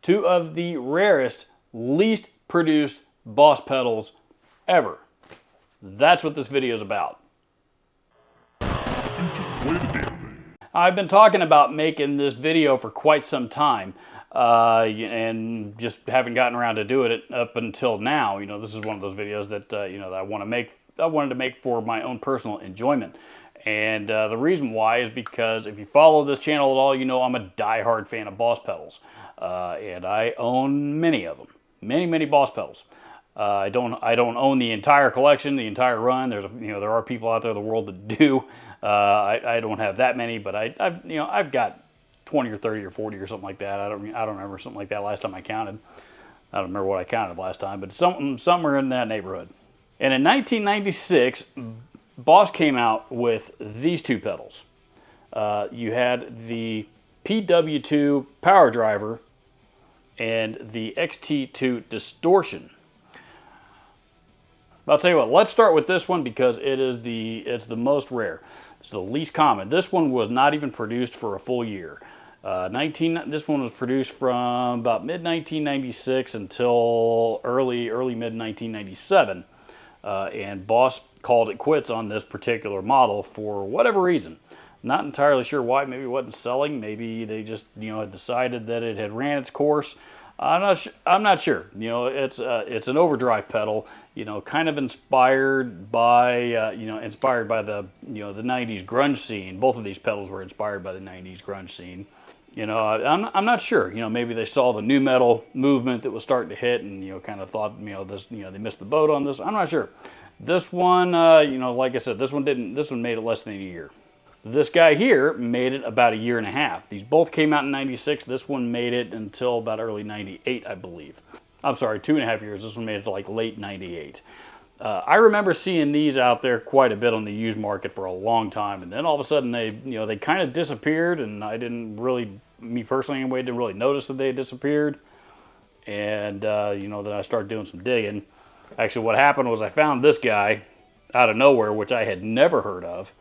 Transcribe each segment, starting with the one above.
two of the rarest, least produced Boss pedals ever. That's what this video is about. Just play the damn thing. I've been talking about making this video for quite some time, and just haven't gotten around to doing it up until now. You know, this is one of those videos that that I wanted to make for my own personal enjoyment. And the reason why is because if you follow this channel at all, you know I'm a die-hard fan of Boss pedals, and I own many of them, many Boss pedals. I don't own the entire collection, the entire run. There are people out there in the world that do. I don't have that many, but I've got 20 or 30 or 40 or something like that. I don't remember, something like that last time I counted. I don't remember what I counted last time, but somewhere in that neighborhood. And in 1996, Boss came out with these two pedals. You had the PW2 Power Driver and the XT2 Distortion. I'll tell you what, let's start with this one because it's the most rare. It's the least common. This one was not even produced for a full year. This one was produced from about mid-1996 until early mid-1997. And Boss called it quits on this particular model for whatever reason. Not entirely sure why. Maybe it wasn't selling. Maybe they just had decided that it had ran its course. I'm not sure. It's an overdrive pedal. Kind of inspired by the the 90s grunge scene. Both of these pedals were inspired by the 90s grunge scene. I'm not sure. Maybe they saw the nu metal movement that was starting to hit, and kind of thought they missed the boat on this. I'm not sure. This one, like I said, this one made it less than a year. This guy here made it about a year and a half. These both came out in 96. This one made it until about early 98, I believe. I'm sorry, 2.5 years. This one made it to like late 98. I remember seeing these out there quite a bit on the used market for a long time, and then all of a sudden they kind of disappeared, and me personally anyway, didn't really notice that they had disappeared. And then I started doing some digging. Actually, what happened was I found this guy out of nowhere, which I had never heard of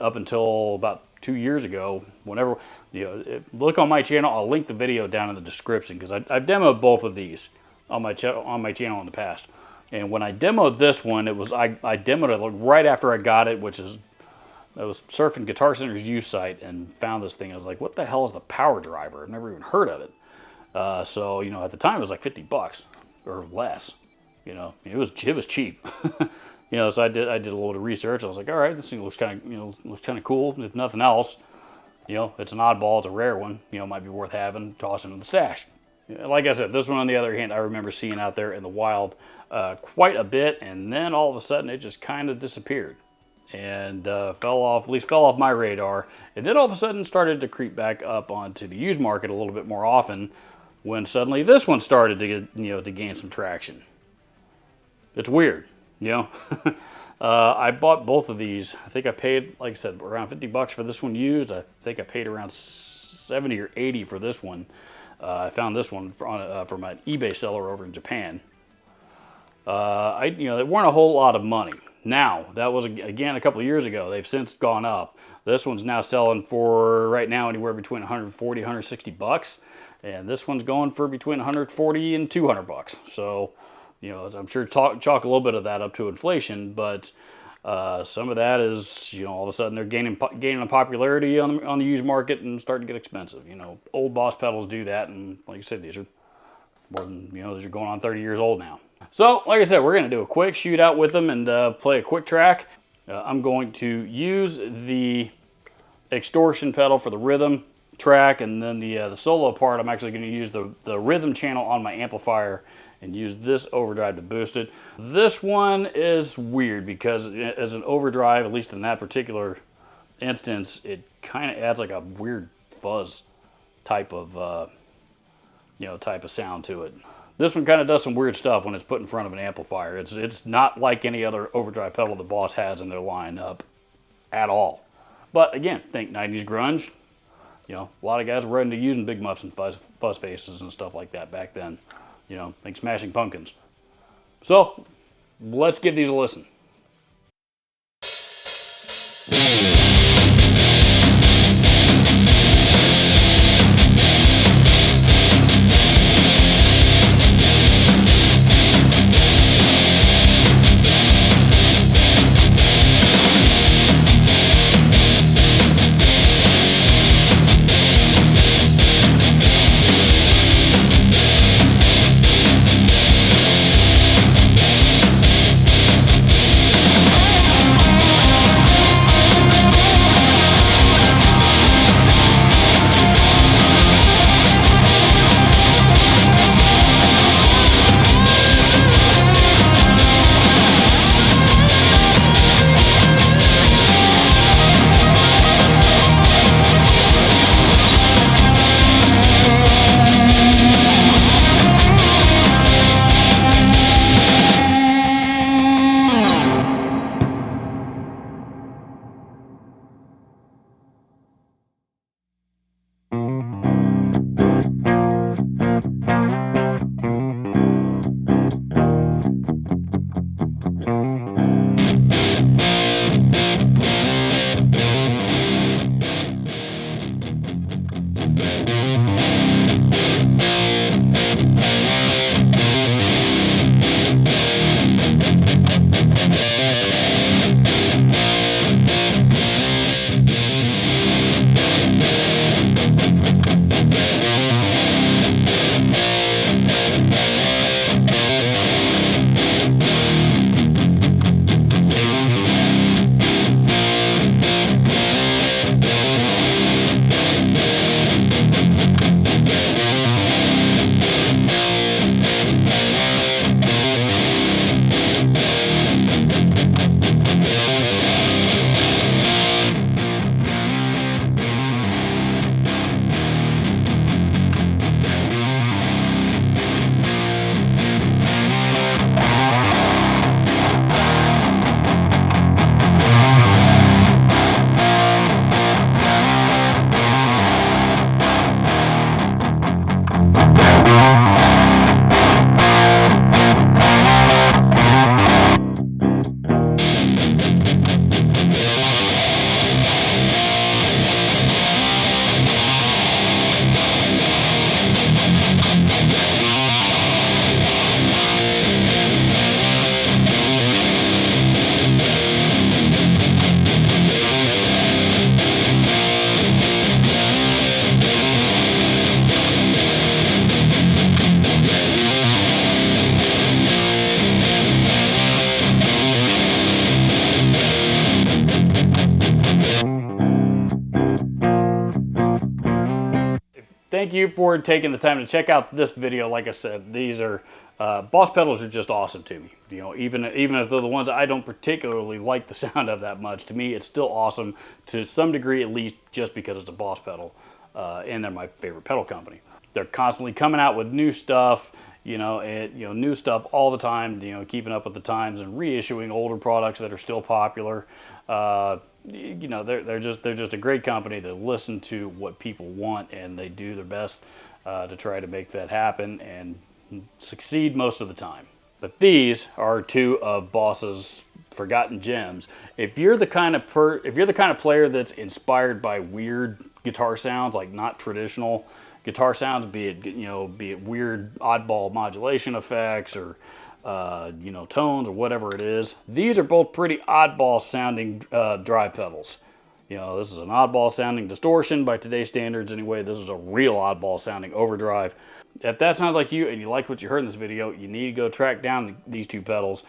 up until about 2 years ago. Whenever look on my channel, I'll link the video down in the description because I've demoed both of these on my channel in the past. And when I demoed this one, I demoed it right after I got it, I was surfing Guitar Center's used site and found this thing. I was like, what the hell is the Power Driver? I've never even heard of it. So at the time it was like $50 or less. It was cheap. So I did a little bit of research. I was like, all right, this thing looks kind of cool. If nothing else, it's an oddball, it's a rare one. Might be worth having, tossing in the stash. Like I said, this one on the other hand, I remember seeing out there in the wild quite a bit, and then all of a sudden it just kind of disappeared and fell off my radar. And then all of a sudden started to creep back up onto the used market a little bit more often when suddenly this one started to get, to gain some traction. It's weird. I bought both of these. I think I paid, like I said, around $50 for this one used. I think I paid around 70 or 80 for this one. I found this one from an eBay seller over in Japan. They weren't a whole lot of money. Now, that was again a couple of years ago. They've since gone up. This one's now selling for right now anywhere between 140, 160 bucks, and this one's going for between 140 and 200 bucks. So, I'm sure chalk a little bit of that up to inflation, but some of that is, all of a sudden they're gaining in popularity on the used market and starting to get expensive. Old Boss pedals do that, and like I said, these are more than, these are going on 30 years old now. So, like I said, we're going to do a quick shootout with them and play a quick track. I'm going to use the extortion pedal for the rhythm track, and then the solo part, I'm actually going to use the rhythm channel on my amplifier and use this overdrive to boost it. This one is weird because as an overdrive, at least in that particular instance, it kind of adds like a weird fuzz type of sound to it. This one kind of does some weird stuff when it's put in front of an amplifier. It's not like any other overdrive pedal the Boss has in their lineup at all. But again, think 90s grunge. A lot of guys were into using big muffs and fuzz faces and stuff like that back then. Think Smashing Pumpkins. So, let's give these a listen. you for taking the time to check out this video. Like I said, these are Boss pedals are just awesome to me. You know, even if they're the ones I don't particularly like the sound of that much, to me it's still awesome to some degree, at least, just because it's a Boss pedal, and they're my favorite pedal company. They're constantly coming out with new stuff, new stuff all the time. You know, keeping up with the times and reissuing older products that are still popular. They're just a great company. They listen to what people want and they do their best to try to make that happen and succeed most of the time. But these are two of Boss's forgotten gems. If you're the kind of player that's inspired by weird guitar sounds, like not traditional guitar sounds, be it weird oddball modulation effects or tones or whatever it is, these are both pretty oddball sounding drive pedals. You know, this is an oddball sounding distortion by today's standards anyway. This is a real oddball sounding overdrive. If that sounds like you and you like what you heard in this video, you need to go track down these two pedals.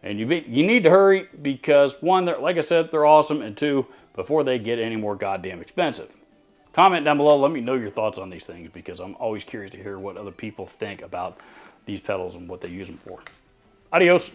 And you need to hurry because one, like I said, they're awesome, and two, before they get any more goddamn expensive. Comment down below, let me know your thoughts on these things because I'm always curious to hear what other people think about these pedals and what they use them for. Adios.